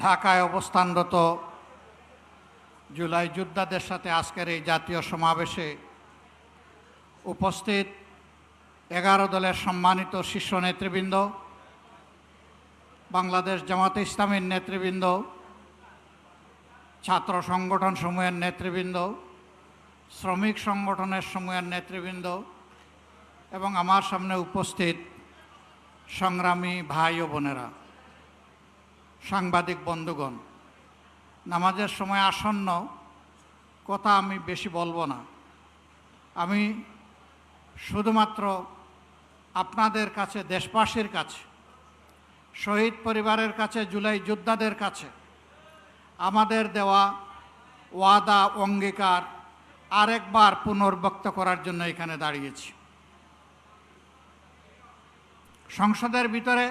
ঢাকায় অবস্থানরত জুলাই যোদ্ধাদের সাথে আজকের এই জাতীয় সমাবেশে উপস্থিত 11 দলের সম্মানিত শীর্ষ নেতৃবৃন্দ, বাংলাদেশ জামাতে ইসলামীর নেতৃবৃন্দ, ছাত্র সংগঠন সমূহের নেতৃবৃন্দ, শ্রমিক সংগঠনের সমূহের নেতৃবৃন্দ এবং আমার সামনে উপস্থিত সংগ্রামী ভাই ও বোনেরা, সাংবাদিক বন্ধুগণ, নামাজের সময় আসন্ন, কথা আমি বেশি বলবো না। আমি শুধুমাত্র আপনাদের কাছে, দেশবাসীর কাছে, শহীদ পরিবারের কাছে, জুলাই যোদ্ধাদের কাছে আমাদের দেওয়া ওয়াদা অঙ্গীকার আরেকবার পুনর্ব্যক্ত করার জন্য এখানে দাঁড়িয়েছি। সংসদের ভিতরে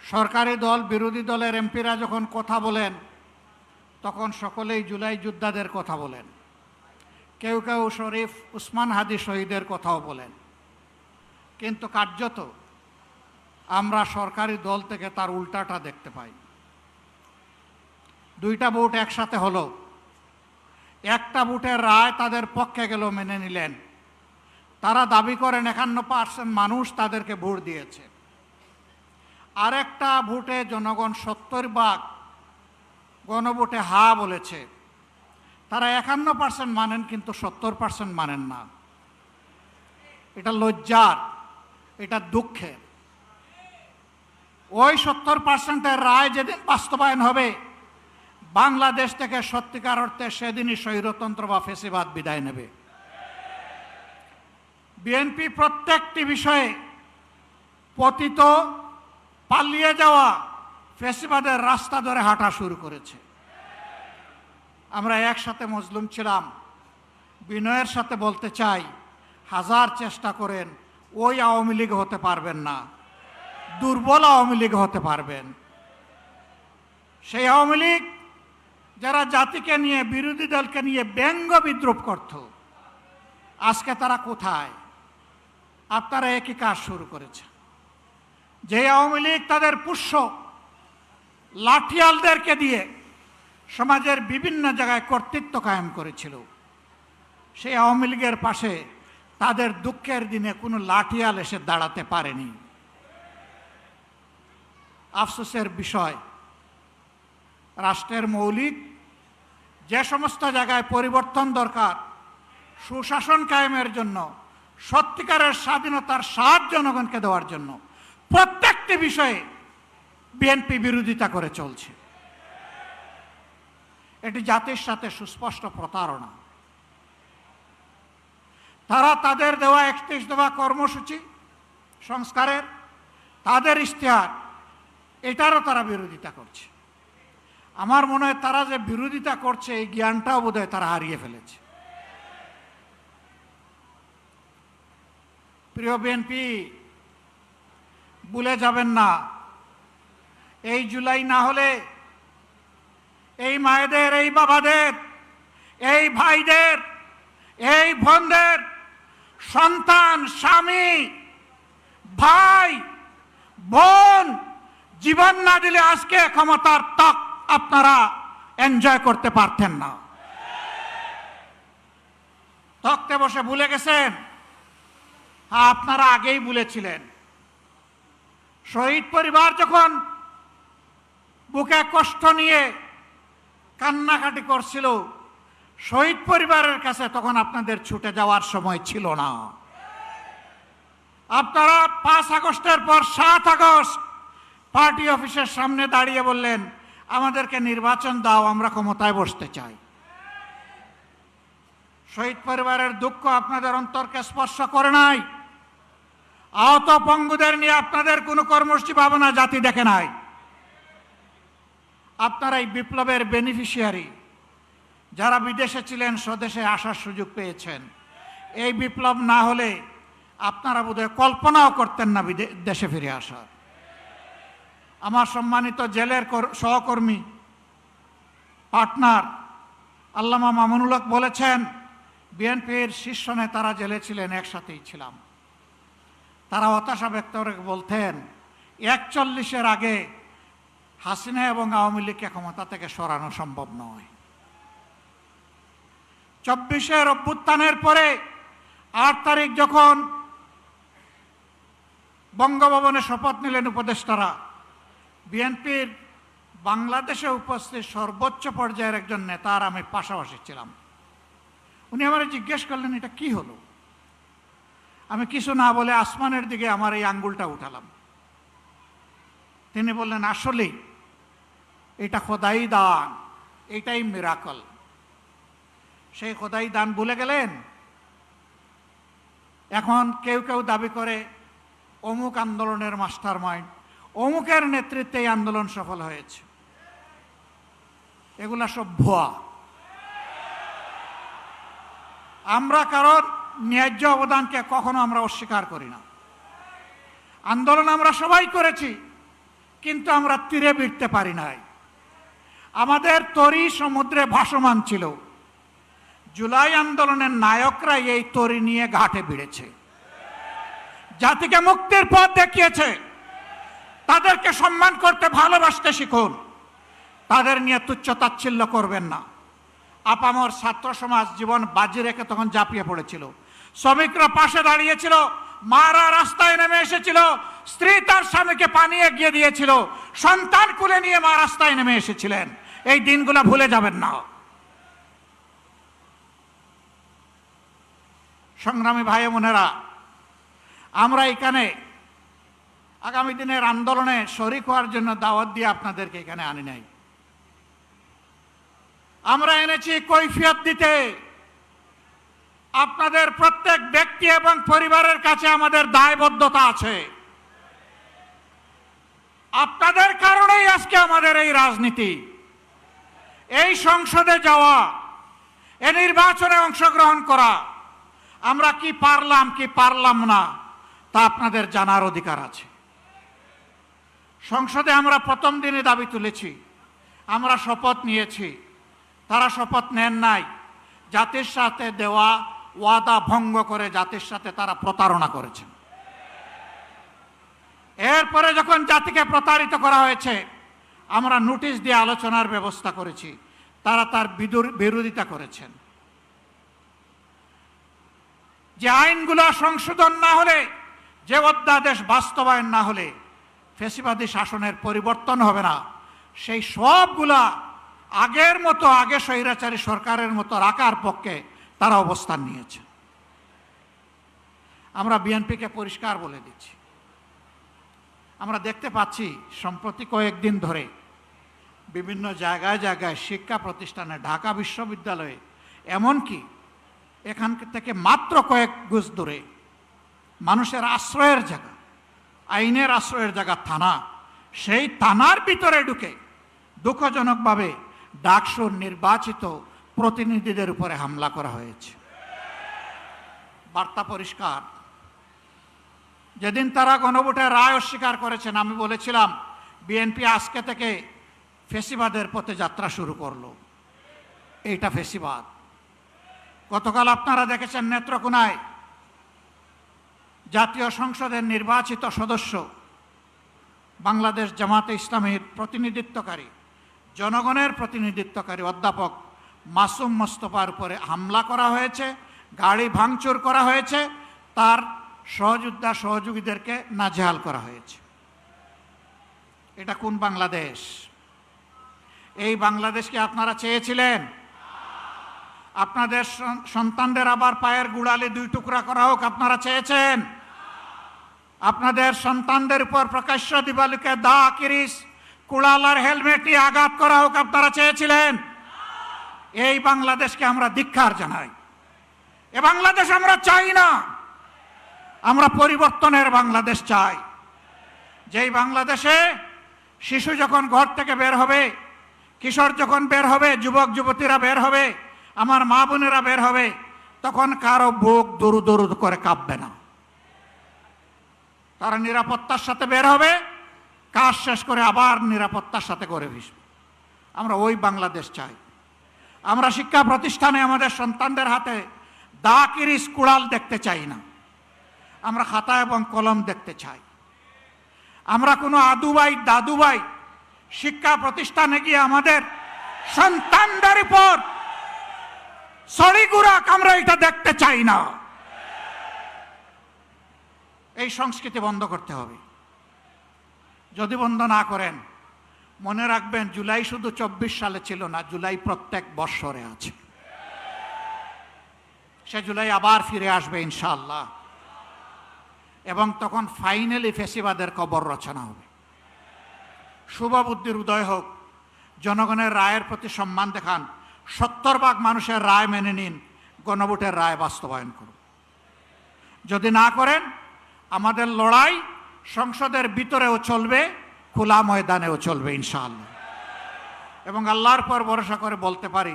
সরকারি দল, বিরোধী দলের এমপিরা যখন কথা বলেন তখন সকলেই জুলাই যোদ্ধাদের কথা বলেন, কেউ কেউ শরীফ উসমান হাদি শহীদের কথাও বলেন, কিন্তু কার্যত আমরা সরকারি দল থেকে তার উল্টাটা দেখতে পাই। দুইটা ভোট একসাথে হলো, একটা ভোটের রায় তাদের পক্ষে গেল, মেনে নিলেন। তারা দাবি করেন 51% মানুষ তাদেরকে ভোট দিয়েছে। আরেকটা ভোটে জনগণ 70% গণভোটে হা বলেছে। তারা 51% মানেন, কিন্তু 70% মানেন না। এটা লজ্জার, এটা দুঃখের। ওই 70%-এর রায় যেদিন বাস্তবায়ন হবে, বাংলাদেশ থেকে সত্যিকার অর্থে সেদিনই স্বৈরতন্ত্র বা ফ্যাসিবাদ বিদায় নেবে। বিএনপি প্রত্যেকটি বিষয়ে পতিত, পালিয়ে যাওয়া ফ্যাসিবাদের রাস্তা ধরে হাঁটা শুরু করেছে। আমরা একসাথে মজলুম ছিলাম। বিনয়ের সাথে বলতে চাই, হাজার চেষ্টা করেন ওই আওয়ামী লীগ হতে পারবেন না, দুর্বল আওয়ামী লীগ হতে পারবেন। সেই আওয়ামী লীগ যারা জাতিকে নিয়ে, বিরোধী দলকে নিয়ে ব্যঙ্গ বিদ্রুপ করত, আজকে তারা কোথায়? আপনারা একই কাজ শুরু করেছে। যে আওয়ামী লীগ তাদের পুষ্য লাঠিয়ালদেরকে দিয়ে সমাজের বিভিন্ন জায়গায় কর্তৃত্ব কায়েম করেছিল, সেই আওয়ামী লীগের পাশে তাদের দুঃখের দিনে কোনো লাঠিয়াল এসে দাঁড়াতে পারেনি। আফসোসের বিষয়, রাষ্ট্রের মৌলিক যে সমস্ত জায়গায় পরিবর্তন দরকার, সুশাসন কায়েমের জন্য, সত্যিকারের স্বাধীনতার স্বাদ জনগণকে দেওয়ার জন্য, প্রত্যেকটি বিষয়ে বিএনপি বিরোধিতা করে চলছে। এটি জাতির সাথে সুস্পষ্ট প্রতারণা। তারা তাদের দেওয়া 31 দফা কর্মসূচি সংস্কারের, তাদের ইশতেহার, এটারও তারা বিরোধিতা করছে। আমার মনে হয় তারা যে বিরোধিতা করছে, এই জ্ঞানটাও বোধহয় তারা হারিয়ে ফেলেছে। প্রিয় বিএনপি, ভুলে যাবেন না, এই জুলাই না হলে এই মায়েদের, এই বাবাদের, এই ভাইদের, এই বোনদের সন্তান, স্বামী, ভাই, বোন জীবন না দিলে আজকে ক্ষমতার তক আপনারা এনজয় করতে পারতেন না। তক্তে বসে ভুলে গেছেন? আপনারা আগেই ভুলেছিলেন। শহীদ পরিবার যখন বুকে কষ্ট নিয়ে কান্নাকাটি করছিল, শহীদ পরিবারের কাছে তখন আপনাদের ছুটে যাওয়ার সময় ছিল না। আপনারা 5 আগস্টের পর 7 আগস্ট পার্টি অফিসের সামনে দাঁড়িয়ে বললেন, আমাদেরকে নির্বাচন দাও, আমরা ক্ষমতায় বসতে চাই। শহীদ পরিবারের দুঃখ আপনাদের অন্তরকে স্পর্শ করে নাই। আহত পঙ্গুদের নিয়ে আপনাদের কোনো কর্মসূচি ভাবনা জাতি দেখে নাই। আপনারা এই বিপ্লবের বেনিফিশিয়ারি, যারা বিদেশে ছিলেন স্বদেশে আসার সুযোগ পেয়েছেন। এই বিপ্লব না হলে আপনারা বোধহয় কল্পনাও করতেন না দেশে ফিরে আসার। আমার সম্মানিত জেলের সহকর্মী, পার্টনার আল্লামা মামুনুল হক বলেছেন, বিএনপির শীর্ষ নেতারা জেলে ছিলেন, একসাথেই ছিলাম। তারা হতাশা ব্যক্ত করে বলতেন, 41-এর আগে হাসিনা এবং আওয়ামী লীগকে ক্ষমতা থেকে সরানো সম্ভব নয়। 24-এর অভ্যুত্থানের পরে 8 তারিখ যখন বঙ্গভবনে শপথ নিলেন উপদেষ্টারা, বিএনপির বাংলাদেশে উপস্থিত সর্বোচ্চ পর্যায়ের একজন নেতার আমি পাশাপাশি ছিলাম। উনি আমারে জিজ্ঞেস করলেন, এটা কি হলো? আমি কিছু না বলে আসমানের দিকে আমার এই আঙ্গুলটা উঠালাম। তিনি বললেন, আসলেই এটা খোদাই দান, এটাই মিরাকল। সেই খোদাই দান ভুলে গেলেন। এখন কেউ কেউ দাবি করে অমুক আন্দোলনের মাস্টার মাইন্ড, অমুকের নেতৃত্বে এই আন্দোলন সফল হয়েছে। এগুলা সব ভুয়া। আমরা কারণ ন্যায্য অবদানকে কখনো আমরা অস্বীকার করি না। আন্দোলন আমরা সবাই করেছি, কিন্তু আমরা তীরে ভিড়তে পারি নাই। আমাদের তরি সমুদ্রে ভাসমান ছিল। জুলাই আন্দোলনের নায়করা এই তরি নিয়ে ঘাটে ভিড়েছে, জাতিকে মুক্তির পথ দেখিয়েছে। তাদেরকে সম্মান করতে, ভালোবাসতে শিখুন। তাদের নিয়ে তুচ্ছ তাচ্ছিল্য করবেন না। আপামর ছাত্র সমাজ জীবন বাজি রেখে তখন ঝাঁপিয়ে পড়েছিল। শ্রমিকরা পাশে দাঁড়িয়েছিল, মারা রাস্তায় নেমে এসেছিল, স্ত্রী তার স্বামীকে পানি এগিয়ে দিয়েছিল, সন্তান কুলে নিয়ে মা রাস্তায় নেমে এসেছিলেন। এই দিনগুলো ভুলে যাবেন না। সংগ্রামী ভাই বোনেরা, আমরা এখানে আগামী দিনের আন্দোলনে শরিক হওয়ার জন্য দাওয়াত দিয়ে আপনাদেরকে এখানে আনি নাই। আমরা এনেছি কৈফিয়ত দিতে। আপনাদের প্রত্যেক ব্যক্তি এবং পরিবারের কাছে আমাদের দায়বদ্ধতা আছে। আপনাদের কারণেই আজকে আমাদের এই রাজনীতি, এই সংসদে যাওয়া, এই নির্বাচনে অংশগ্রহণ করা। আমরা কি পারলাম কি পারলাম না তা আপনাদের জানার অধিকার আছে। সংসদে আমরা প্রথম দিনে দাবি তুলেছি, আমরা শপথ নিয়েছি। তারা শপথ নেন নাই। জাতির সাথে দেওয়া ওয়াদা ভঙ্গ করে জাতির সাথে তারা প্রতারণা করেছে। এরপরে যখন জাতিকে প্রতারিত করা হয়েছে, আমরা নোটিশ দিয়ে আলোচনার ব্যবস্থা করেছি, তারা তার বিরোধিতা করেছেন। যে আইনগুলো সংশোধন না হলে, যে অধ্যাদেশ বাস্তবায়ন না হলে ফ্যাসিবাদী শাসনের পরিবর্তন হবে না, সেই সবগুলা আগের মতো, আগে স্বৈরাচারী সরকারের মতো রাখার পক্ষে তারা অবস্থান নিয়েছে। আমরা বিএনপিকে পরিষ্কার বলে দিচ্ছি, আমরা দেখতে পাচ্ছি সম্প্রতি কয়েকদিন ধরে বিভিন্ন জায়গায় জায়গায় শিক্ষা প্রতিষ্ঠানে, ঢাকা বিশ্ববিদ্যালয়ে, এমনকি এখান থেকে মাত্র কয়েক গজ দূরে মানুষের আশ্রয়ের জায়গা, আইনের আশ্রয়ের জায়গা থানা, সেই থানার ভিতরে ঢুকে দুঃখজনকভাবে ডাকসুর নির্বাচিত প্রতিনিধিদের উপরে হামলা করা হয়েছে। বার্তা পরিষ্কার। যেদিন তারা গণভোটের রায় অস্বীকার করেছেন, আমি বলেছিলাম বিএনপি আজকে থেকে ফ্যাসিবাদের পথে যাত্রা শুরু করলো। এইটা ফ্যাসিবাদ। গতকাল আপনারা দেখেছেন নেত্রকোনায় জাতীয় সংসদের নির্বাচিত সদস্য, বাংলাদেশ জামাতে ইসলামীর প্রতিনিধিত্বকারী, জনগণের প্রতিনিধিত্বকারী অধ্যাপক মাসুম মোস্তফার উপরে হামলা করা হয়েছে, গাড়ি ভাঙচুর করা হয়েছে, তার সহযোদ্ধা সহযোগীদেরকে নাজেহাল করা হয়েছে। এটা কোন বাংলাদেশ? এই বাংলাদেশকে আপনারা চেয়েছিলেন? আপনাদের সন্তানদের আবার পায়ের গুড়ালি 2 টুকরা করা হোক আপনারা চেয়েছেন? আপনাদের সন্তানদের উপর প্রকাশ্য দিবালিকে দা, কিরিস, কুড়ালার হেলমেট নিয়ে আঘাত করা হোক আপনারা চেয়েছিলেন? এই বাংলাদেশকে আমরা ধিক্কার জানাই। এ বাংলাদেশ আমরা চাই না। আমরা পরিবর্তনের বাংলাদেশ চাই, যেই বাংলাদেশে শিশু যখন ঘর থেকে বের হবে, কিশোর যখন বের হবে, যুবক যুবতীরা বের হবে, আমার মা বোনেরা বের হবে, তখন কারো বুক দরু দরু করে কাঁপবে না। তারা নিরাপত্তার সাথে বের হবে, কাজ শেষ করে আবার নিরাপত্তার সাথে করে ভিসবে। আমরা ওই বাংলাদেশ চাই। আমরা শিক্ষা প্রতিষ্ঠানে আমাদের সন্তানদের হাতে দা, কিরিস, কুড়াল দেখতে চাই না। আমরা খাতা এবং কলম দেখতে চাই। আমরা কোনো আদুবাই দাদুবাই শিক্ষা প্রতিষ্ঠানে গিয়ে আমাদের সন্তানদের উপর ছড়িগুড়া আমরা এটা দেখতে চাই না। এই সংস্কৃতি বন্ধ করতে হবে। যদি বন্ধ না করেন, মনে রাখবেন জুলাই শুধু 24 সালে ছিল না, জুলাই প্রত্যেক বৎসরে আছে। সে জুলাই আবার ফিরে আসবে ইনশাআল্লাহ, এবং তখন ফাইনালি ফেসিবাদের কবর রচনা হবে। শুভ বুদ্ধির উদয় হোক, জনগণের রায়ের প্রতি সম্মান দেখান, 70% মানুষের রায় মেনে নিন, গণভোটের রায় বাস্তবায়ন করুন। যদি না করেন, আমাদের লড়াই সংসদের ভিতরেও চলবে, খোলা ময়দানেও চলবে ইনশাআল্লাহ। এবং আল্লাহর পর ভরসা করে বলতে পারি,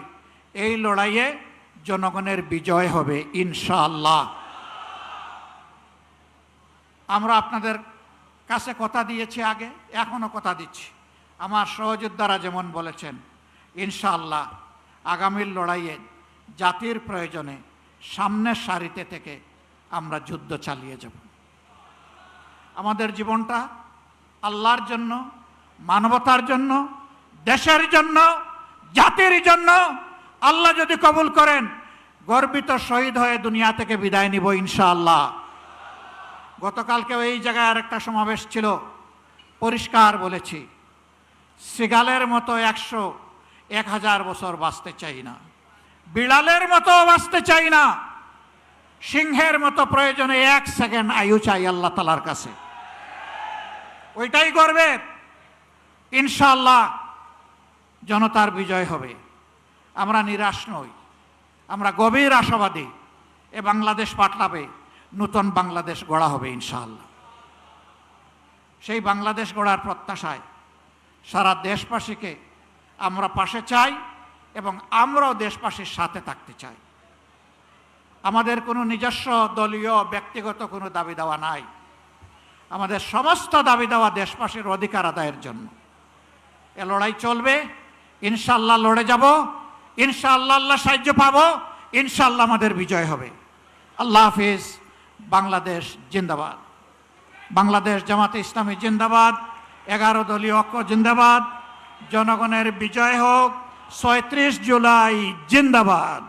এই লড়াইয়ে জনগণের বিজয় হবে ইনশাআল্লাহ। আমরা আপনাদের কাছে কথা দিয়েছি আগে, এখনো কথা দিচ্ছি। আমার সহযোদ্ধারা যেমন বলেছেন, ইনশাআল্লাহ আগামীর লড়াইয়ে জাতির প্রয়োজনে সামনের সারিতে থেকে আমরা যুদ্ধ চালিয়ে যাব। আমাদের জীবনটা আল্লাহর জন্য, মানবতার জন্য, দেশের জন্য, জাতির জন্য। আল্লাহ যদি কবুল করেন, গর্বিত শহীদ হয়ে দুনিয়া থেকে বিদায় নিব ইনশাআল্লাহ। গতকালকেও এই জায়গায় আরেকটা সমাবেশ ছিল, পরিষ্কার বলেছি, সিগালের মতো 100-1000 বছর বাঁচতে চাই না, বিড়ালের মতো বাঁচতে চাই না, সিংহের মতো প্রয়োজনে 1 সেকেন্ড আয়ু চাই আল্লাহ তাআলার কাছে। ওইটাই গর্বের। ইনশাআল্লাহ জনতার বিজয় হবে। আমরা নিরাশ নই, আমরা গভীর আশাবাদী। এ বাংলাদেশ পাল্টাবে, নতুন বাংলাদেশ গড়া হবে ইনশাআল্লাহ। সেই বাংলাদেশ গড়ার প্রত্যাশায় সারা দেশবাসীকে আমরা পাশে চাই, এবং আমরাও দেশবাসীর সাথে থাকতে চাই। আমাদের কোনো নিজস্ব দলীয় ব্যক্তিগত কোনো দাবি দেওয়া নাই। আমাদের সমস্ত দাবি দেওয়া দেশবাসীর অধিকার আদায়ের জন্য। এ লড়াই চলবে ইনশাআল্লাহ, লড়ে যাব ইনশাআল্লাহ, আল্লাহ সাহায্য পাবো ইনশাআল্লাহ, আমাদের বিজয় হবে। আল্লাহ হাফিজ। বাংলাদেশ জিন্দাবাদ। বাংলাদেশ জামাতে ইসলামী জিন্দাবাদ। 11 দলীয় ঐক্য জিন্দাবাদ। জনগণের বিজয় হোক। 36 জুলাই জিন্দাবাদ।